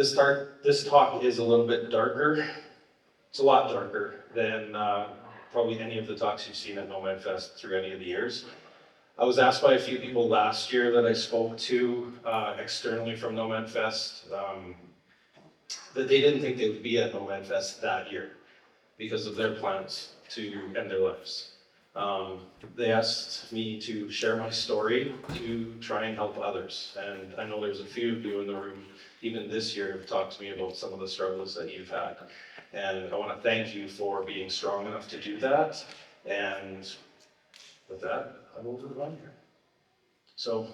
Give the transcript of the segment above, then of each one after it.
This talk is a little bit darker. It's a lot darker than probably any of the talks you've seen at Nomad Fest through any of the years. I was asked by a few people last year that I spoke to externally from Nomad Fest that they didn't think they would be at Nomad Fest that year because of their plans to end their lives. They asked me to share my story to try and help others. And I know there's a few of you in the room, even this year, have talked to me about some of the struggles that you've had. And I want to thank you for being strong enough to do that. And with that, I will move on here. So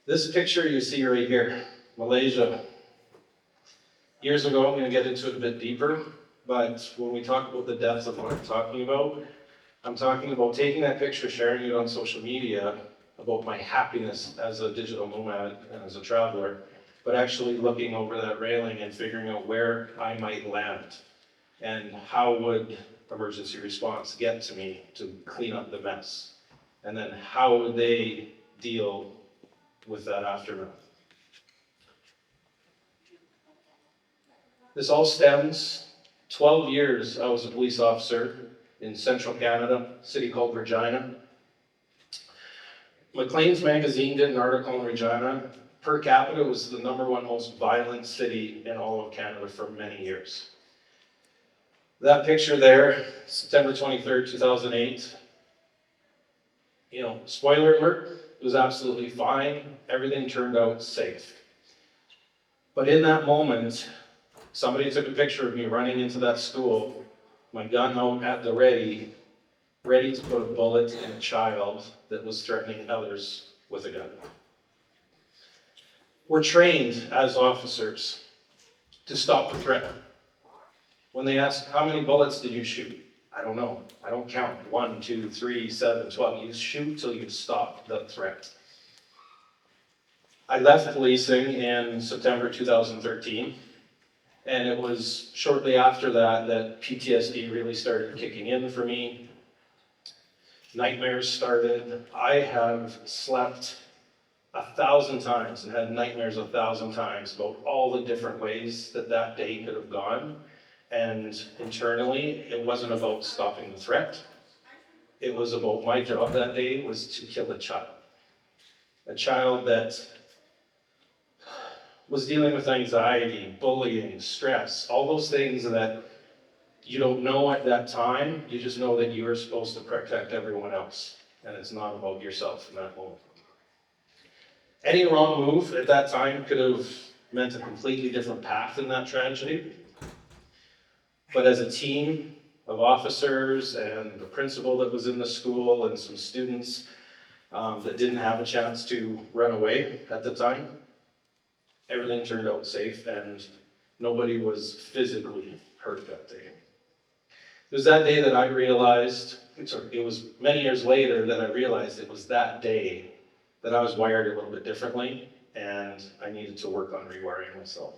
this picture you see right here, Malaysia. Years ago, I'm going to get into it a bit deeper, but when we talk about the depth of what I'm talking about taking that picture, sharing it on social media about my happiness as a digital nomad and as a traveler, but actually looking over that railing and figuring out where I might land and how would emergency response get to me to clean up the mess, and then how would they deal with that aftermath. This all stems 12 years I was a police officer in central Canada, a city called Regina. Maclean's magazine did an article on Regina. Per capita, it was the #1 most violent city in all of Canada for many years. That picture there, September 23rd, 2008. Spoiler alert, it was absolutely fine. Everything turned out safe. But in that moment, somebody took a picture of me running into that school, my gun out at the ready to put a bullet in a child that was threatening others with a gun. We're trained as officers to stop the threat. When they ask, how many bullets did you shoot? I don't know. I don't count. 1, 2, 3, 7, 12. You shoot till you stop the threat. I left policing in September 2013. And it was shortly after that PTSD really started kicking in for me. Nightmares started. I have slept 1,000 times and had nightmares 1,000 times about all the different ways that day could have gone. And internally, it wasn't about stopping the threat. It was about my job that day was to kill a child. A child that was dealing with anxiety, bullying, stress, all those things that you don't know at that time. You just know that you are supposed to protect everyone else, and it's not about yourself in that moment. Any wrong move at that time could have meant a completely different path in that tragedy. But as a team of officers and the principal that was in the school and some students that didn't have a chance to run away at the time, everything turned out safe and nobody was physically hurt that day. It was that day that I realized, it was many years later that I realized it was that day that I was wired a little bit differently and I needed to work on rewiring myself.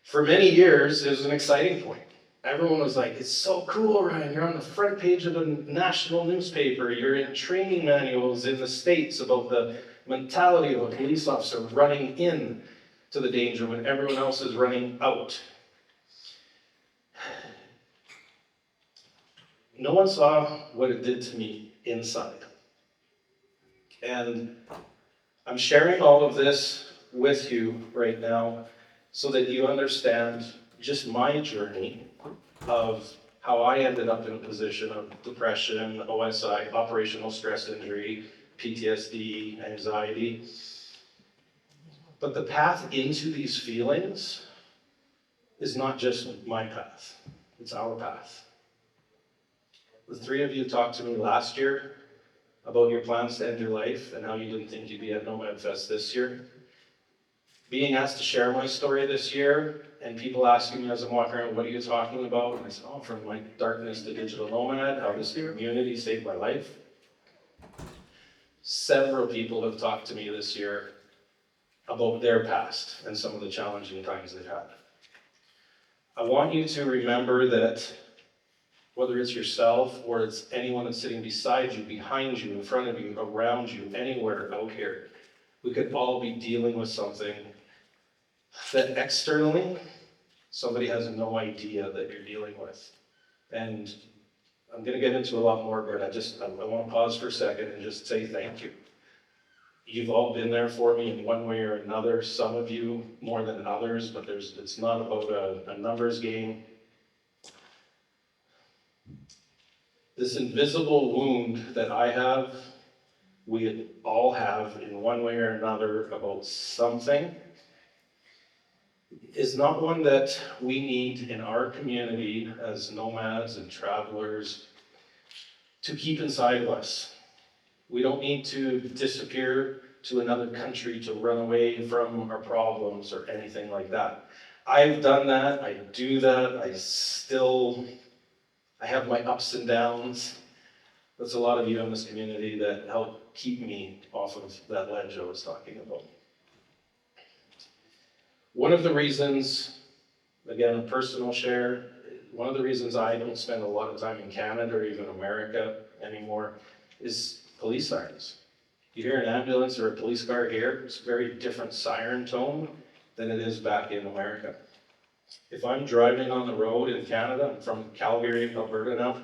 For many years, it was an exciting point. Everyone was like, it's so cool, Ryan, you're on the front page of the national newspaper, you're in training manuals in the States about the mentality of a police officer running in to the danger when everyone else is running out. No one saw what it did to me inside. And I'm sharing all of this with you right now so that you understand just my journey of how I ended up in a position of depression, OSI, operational stress injury, PTSD, anxiety. But the path into these feelings is not just my path, it's our path. The 3 of you talked to me last year about your plans to end your life and how you didn't think you'd be at Nomad Fest this year. Being asked to share my story this year, and people asking me as I'm walking around, what are you talking about? And I said, from my darkness to digital nomad, how this community saved my life. Several people have talked to me this year about their past and some of the challenging times they've had. I want you to remember that whether it's yourself or it's anyone that's sitting beside you, behind you, in front of you, around you, anywhere out here, we could all be dealing with something that externally, somebody has no idea that you're dealing with. And I'm gonna get into a lot more, but I wanna pause for a second and just say thank you. You've all been there for me in one way or another, some of you more than others, but it's not about a numbers game. This invisible wound that I have, we all have in one way or another about something, is not one that we need in our community as nomads and travelers to keep inside of us. We don't need to disappear to another country to run away from our problems or anything like that. I've done that, I do that, I have my ups and downs. There's a lot of you in this community that help keep me off of that ledge I was talking about. One of the reasons, again, a personal share, one of the reasons I don't spend a lot of time in Canada or even America anymore is police sirens. You hear an ambulance or a police car here, it's a very different siren tone than it is back in America. If I'm driving on the road in Canada, I'm from Calgary, Alberta now,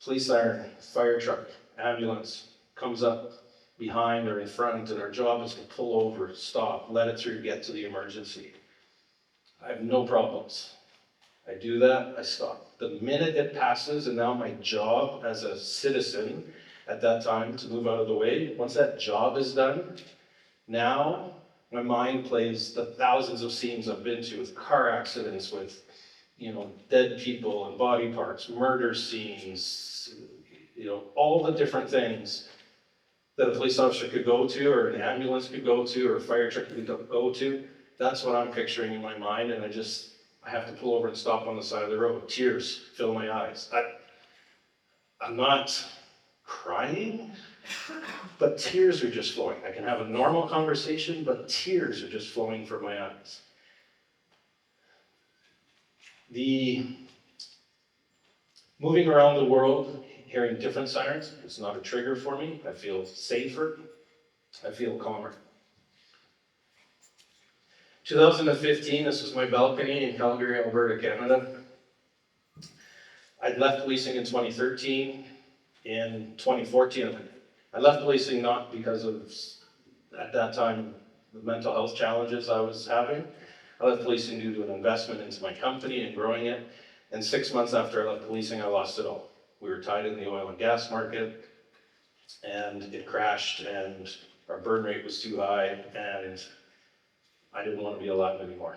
police siren, fire truck, ambulance comes up behind or in front, and our job is to pull over, stop, let it through, get to the emergency. I have no problems. I do that, I stop. The minute it passes, and now my job as a citizen at that time to move out of the way, once that job is done, now my mind plays the thousands of scenes I've been to with car accidents, with dead people and body parts, murder scenes, all the different things that a police officer could go to, or an ambulance could go to, or a fire truck could go to. That's what I'm picturing in my mind, and I have to pull over and stop on the side of the road. Tears fill my eyes. I'm not crying, but tears are just flowing. I can have a normal conversation, but tears are just flowing from my eyes. The moving around the world, hearing different sirens, it's not a trigger for me. I feel safer. I feel calmer. 2015, this was my balcony in Calgary, Alberta, Canada. I'd left policing in 2013. In 2014, I left policing not because of, at that time, the mental health challenges I was having. I left policing due to an investment into my company and growing it. And 6 months after I left policing, I lost it all. We were tied in the oil and gas market, and it crashed, and our burn rate was too high, and I didn't want to be alive anymore.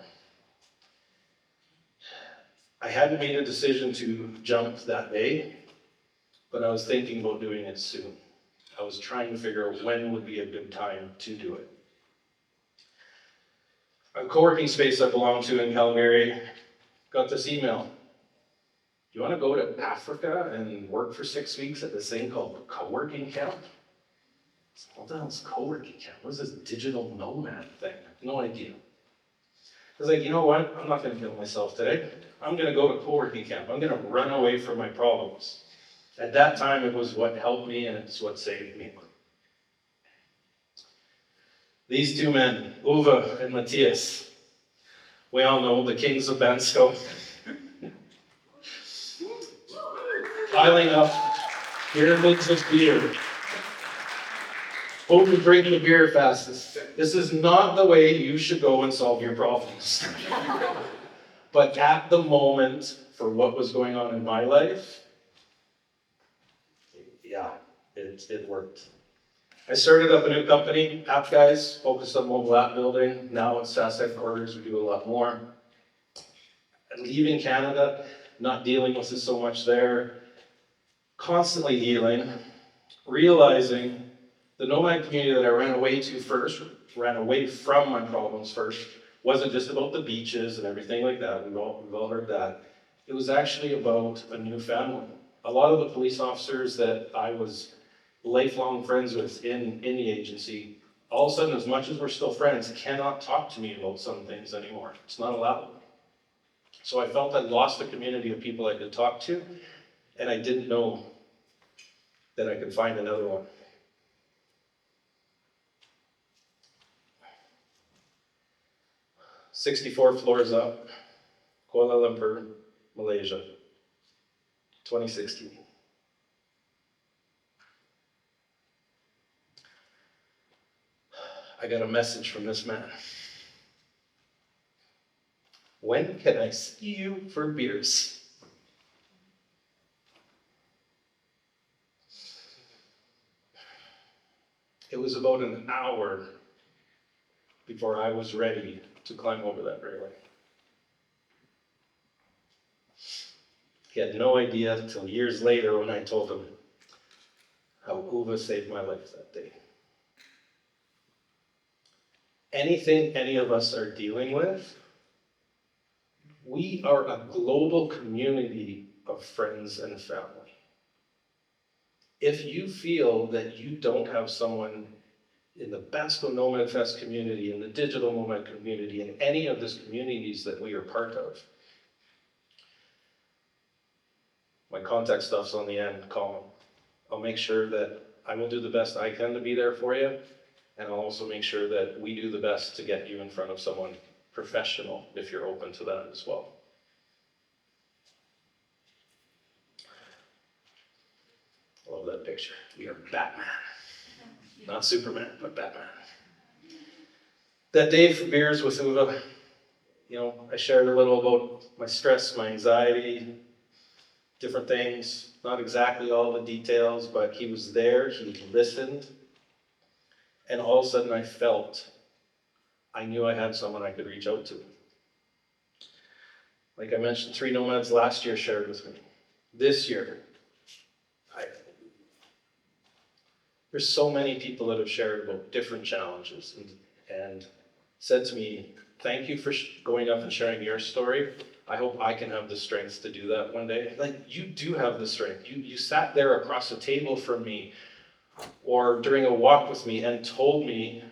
I hadn't made a decision to jump that day, but I was thinking about doing it soon. I was trying to figure out when would be a good time to do it. A co-working space I belong to in Calgary got this email. Do you want to go to Africa and work for 6 weeks at this thing called co-working camp? What the hell's co-working camp? What is this digital nomad thing? No idea. I was like, you know what? I'm not going to kill myself today. I'm going to go to co-working camp. I'm going to run away from my problems. At that time, it was what helped me, and it's what saved me. These two men, Uwe and Matthias, we all know the kings of Bansko, piling up pyramids of beer. Who can drink the beer fastest? This is not the way you should go and solve your problems. But at the moment, for what was going on in my life, yeah, it worked. I started up a new company, App Guys, focused on mobile app building. Now at SaaS Headquarters, we do a lot more. Leaving Canada, not dealing with it so much there, constantly healing, realizing the nomad community that I ran away from my problems first, wasn't just about the beaches and everything like that. We've all heard that. It was actually about a new family. A lot of the police officers that I was lifelong friends with in the agency, all of a sudden, as much as we're still friends, cannot talk to me about some things anymore. It's not allowed. So I felt I'd lost the community of people I could talk to, and I didn't know that I could find another one. 64 floors up, Kuala Lumpur, Malaysia, 2016. I got a message from this man. When can I see you for beers? It was about an hour before I was ready to climb over that railing. He had no idea until years later when I told him how Uva saved my life that day. Anything any of us are dealing with, we are a global community of friends and family. If you feel that you don't have someone in the Bansko Nomad Fest community, in the digital nomad community, in any of these communities that we are part of, my contact stuff's on the end, call them. I'll make sure that I will do the best I can to be there for you, and I'll also make sure that we do the best to get you in front of someone professional if you're open to that as well. I love that picture. We are Batman. Not Superman, but Batman. That day for beers with Uva, I shared a little about my stress, my anxiety, different things. Not exactly all the details, but he was there, he listened. And all of a sudden I knew I had someone I could reach out to. Like I mentioned, 3 nomads last year shared with me. This year, there's so many people that have shared about different challenges and said to me, thank you for going up and sharing your story. I hope I can have the strength to do that one day. Like, you do have the strength. You sat there across the table from me or during a walk with me and told me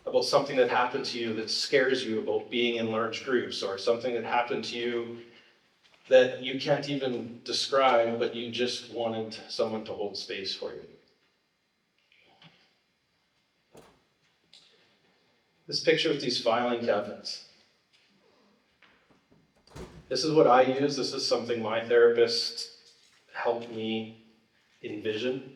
about something that happened to you that scares you about being in large groups, or something that happened to you that you can't even describe, but you just wanted someone to hold space for you. This picture with these filing cabinets. This is what I use. This is something my therapist helped me envision.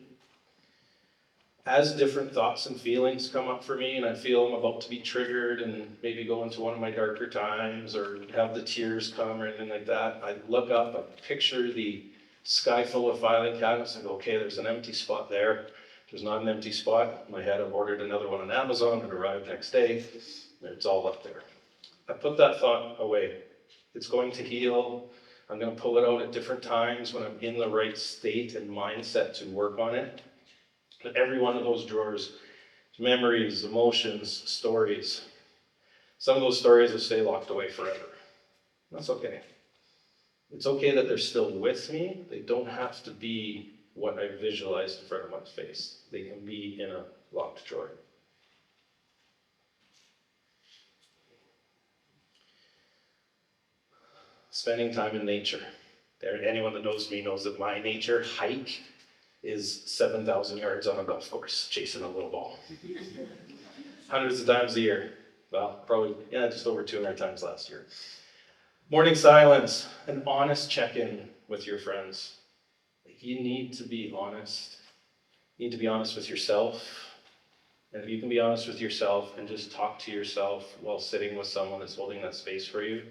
As different thoughts and feelings come up for me and I feel I'm about to be triggered and maybe go into one of my darker times or have the tears come or anything like that, I look up, I picture the sky full of filing cabinets and go, okay, there's an empty spot there. There's not an empty spot. In my head, I've ordered another one on Amazon. It arrived next day. It's all up there. I put that thought away. It's going to heal. I'm going to pull it out at different times when I'm in the right state and mindset to work on it. But every one of those drawers, memories, emotions, stories. Some of those stories will stay locked away forever. That's okay. It's okay that they're still with me. They don't have to be what I visualized in front of my face. They can be in a locked drawer. Spending time in nature. Anyone that knows me knows that my nature hike is 7,000 yards on a golf course, chasing a little ball. Hundreds of times a year. Well, probably, just over 200 times last year. Morning silence, an honest check-in with your friends. You need to be honest. You need to be honest with yourself. And if you can be honest with yourself and just talk to yourself while sitting with someone that's holding that space for you,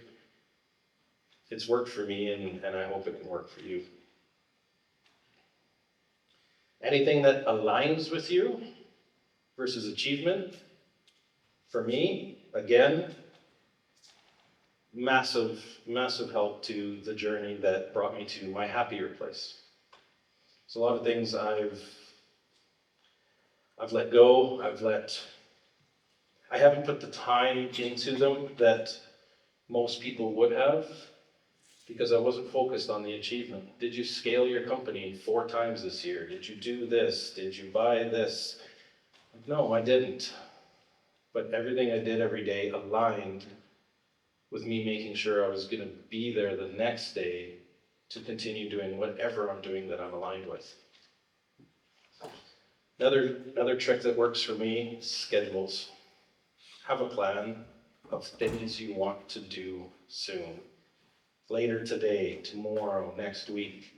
it's worked for me and I hope it can work for you. Anything that aligns with you versus achievement, for me, again, massive, massive help to the journey that brought me to my happier place. So a lot of things I've let go, I haven't put the time into them that most people would have, because I wasn't focused on the achievement. Did you scale your company 4 times this year? Did you do this? Did you buy this? No, I didn't. But everything I did every day aligned with me making sure I was going to be there the next day to continue doing whatever I'm doing that I'm aligned with. Another trick that works for me, schedules. Have a plan. of things you want to do soon. Later today, tomorrow, next week.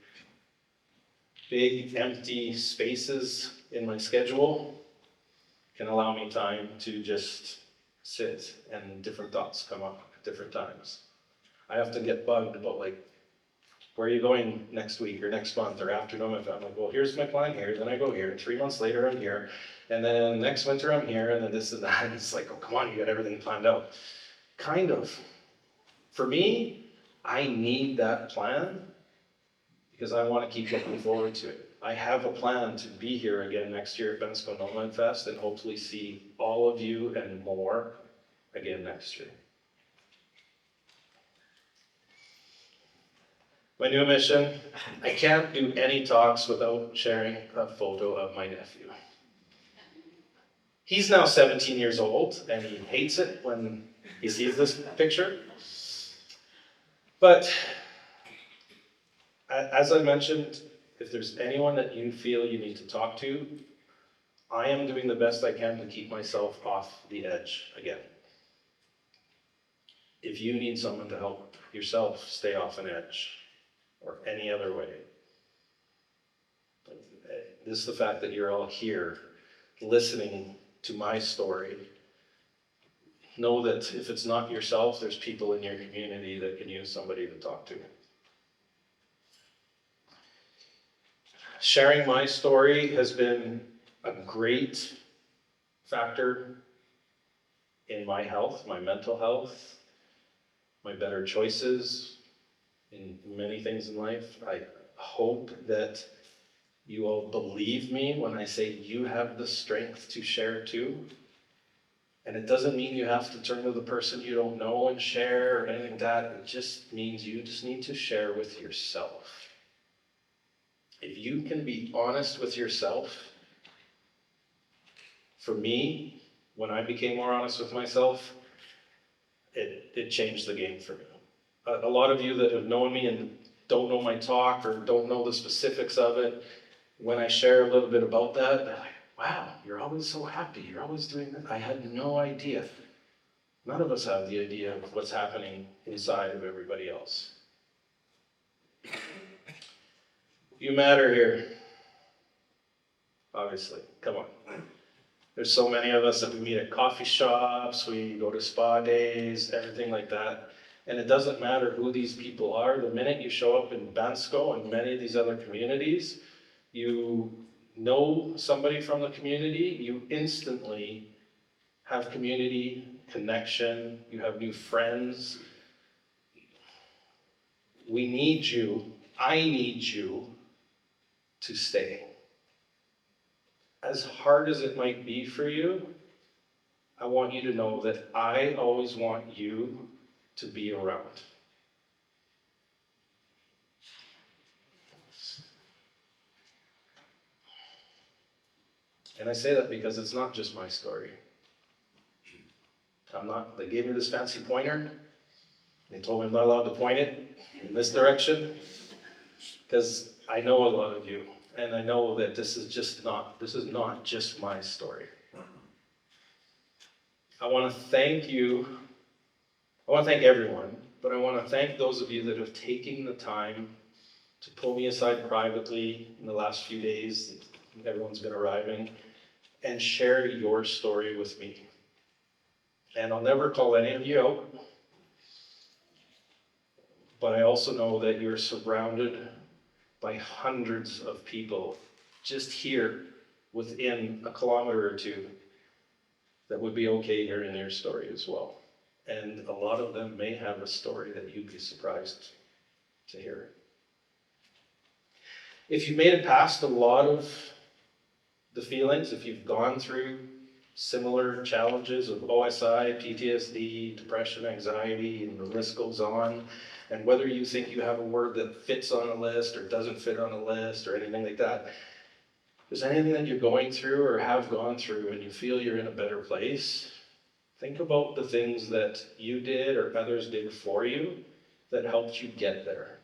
Big empty spaces in my schedule can allow me time to just sit and different thoughts come up at different times. I often get bugged about like, where are you going next week or next month or after Nomad? I'm like, well, here's my plan here, then I go here, 3 months later I'm here, and then next winter I'm here, and then this and that. And it's like, oh, come on, you got everything planned out. Kind of. For me, I need that plan because I want to keep looking forward to it. I have a plan to be here again next year at Bansko Nomad Fest and hopefully see all of you and more again next year. My new mission, I can't do any talks without sharing a photo of my nephew. He's now 17 years old and he hates it when he sees this picture. But as I mentioned, if there's anyone that you feel you need to talk to, I am doing the best I can to keep myself off the edge again. If you need someone to help yourself stay off an edge, or any other way, this is the fact that you're all here listening to my story. Know that if it's not yourself, there's people in your community that can use somebody to talk to. Sharing my story has been a great factor in my health, my mental health, my better choices in many things in life. I hope that you all believe me when I say you have the strength to share too. And it doesn't mean you have to turn to the person you don't know and share or anything like that. It just means you just need to share with yourself. If you can be honest with yourself, for me, when I became more honest with myself, it changed the game for me. A lot of you that have known me and don't know my talk or don't know the specifics of it, when I share a little bit about that, they're like, wow, you're always so happy, you're always doing that. I had no idea. None of us have the idea of what's happening inside of everybody else. You matter here. Obviously, come on. There's so many of us that we meet at coffee shops, we go to spa days, everything like that. And it doesn't matter who these people are. The minute you show up in Bansko and many of these other communities, you know somebody from the community, you instantly have community connection, you have new friends. We need you, I need you to stay. As hard as it might be for you, I want you to know that I always want you to be around. And I say that because it's not just my story. They gave me this fancy pointer. They told me I'm not allowed to point it in this direction because I know a lot of you. And I know that this is not just my story. I want to thank you. I want to thank everyone, but I want to thank those of you that have taken the time to pull me aside privately in the last few days. Everyone's been arriving, and share your story with me. And I'll never call any of you out, but I also know that you're surrounded by hundreds of people just here within a kilometer or two that would be okay hearing your story as well. And a lot of them may have a story that you'd be surprised to hear. If you've made it past a lot of the feelings, if you've gone through similar challenges of OSI, PTSD, depression, anxiety, and the list goes on, and whether you think you have a word that fits on a list or doesn't fit on a list or anything like that, if there's anything that you're going through or have gone through and you feel you're in a better place, think about the things that you did or others did for you that helped you get there.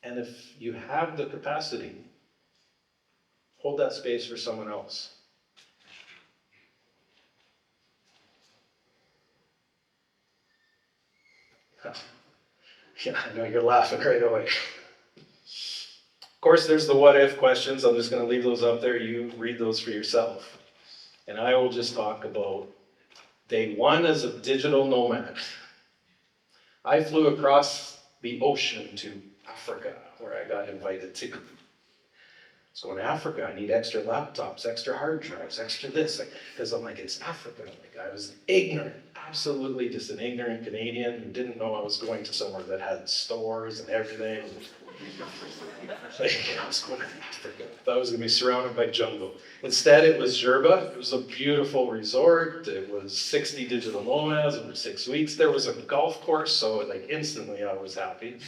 And if you have the capacity, hold that space for someone else. Yeah, I know you're laughing right away. Of course, there's the what if questions. I'm just going to leave those up there. You read those for yourself. And I will just talk about day one as a digital nomad. I flew across the ocean to Africa, where I got invited to. I was going to Africa. I need extra laptops, extra hard drives, extra this. Because I'm like, it's Africa. Like, I was ignorant, absolutely just an ignorant Canadian who didn't know I was going to somewhere that had stores and everything. Like, I was going to Africa. I thought I was going to be surrounded by jungle. Instead, it was Jerba. It was a beautiful resort. It was 60 digital nomads over 6 weeks. There was a golf course, so like instantly I was happy.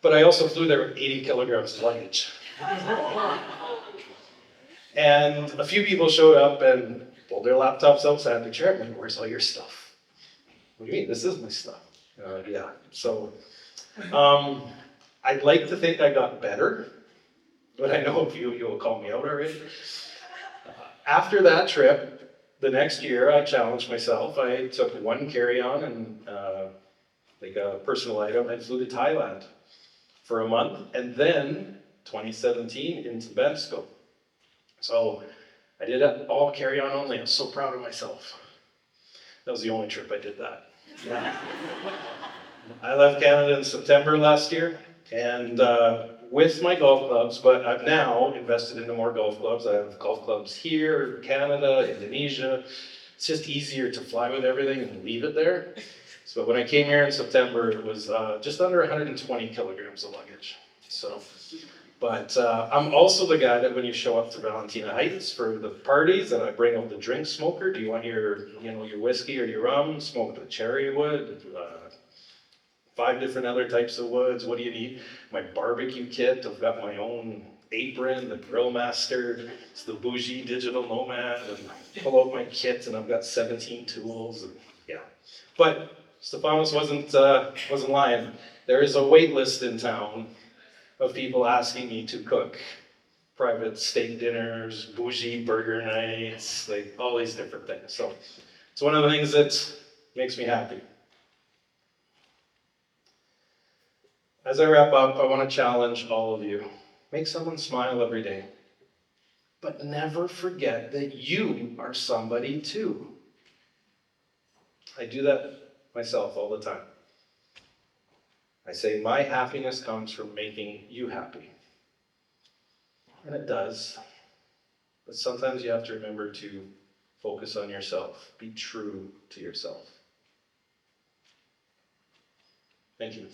But I also flew there with 80 kilograms of luggage. And a few people showed up and pulled their laptops outside the chair. I'm like, where's all your stuff? What do you mean? This is my stuff. Yeah. So I'd like to think I got better, but I know a few of you will call me out already. After that trip, the next year, I challenged myself. I took one carry-on and like a personal item and flew to Thailand for a month, and then 2017 into Bansko. So I did it all carry-on only. I'm so proud of myself. That was the only trip I did that. Yeah. I left Canada in September last year, and with my golf clubs, but I've now invested into more golf clubs. I have golf clubs here, Canada, Indonesia. It's just easier to fly with everything and leave it there. So when I came here in September, it was just under 120 kilograms of luggage. So, but I'm also the guy that when you show up to Valentina Heights for the parties, and I bring out the drink smoker. Do you want your, your whiskey or your rum? Smoke the cherry wood. 5 different other types of woods. What do you need? My barbecue kit. I've got my own apron, the grill master. It's the bougie digital nomad. And I pull out my kit, and I've got 17 tools. And yeah, but Stefanos wasn't lying. There is a wait list in town of people asking me to cook private steak dinners, bougie burger nights, like all these different things. So it's one of the things that makes me happy. As I wrap up, I want to challenge all of you. Make someone smile every day. But never forget that you are somebody too. I do that myself all the time. I say my happiness comes from making you happy. And it does. But sometimes you have to remember to focus on yourself. Be true to yourself. Thank you.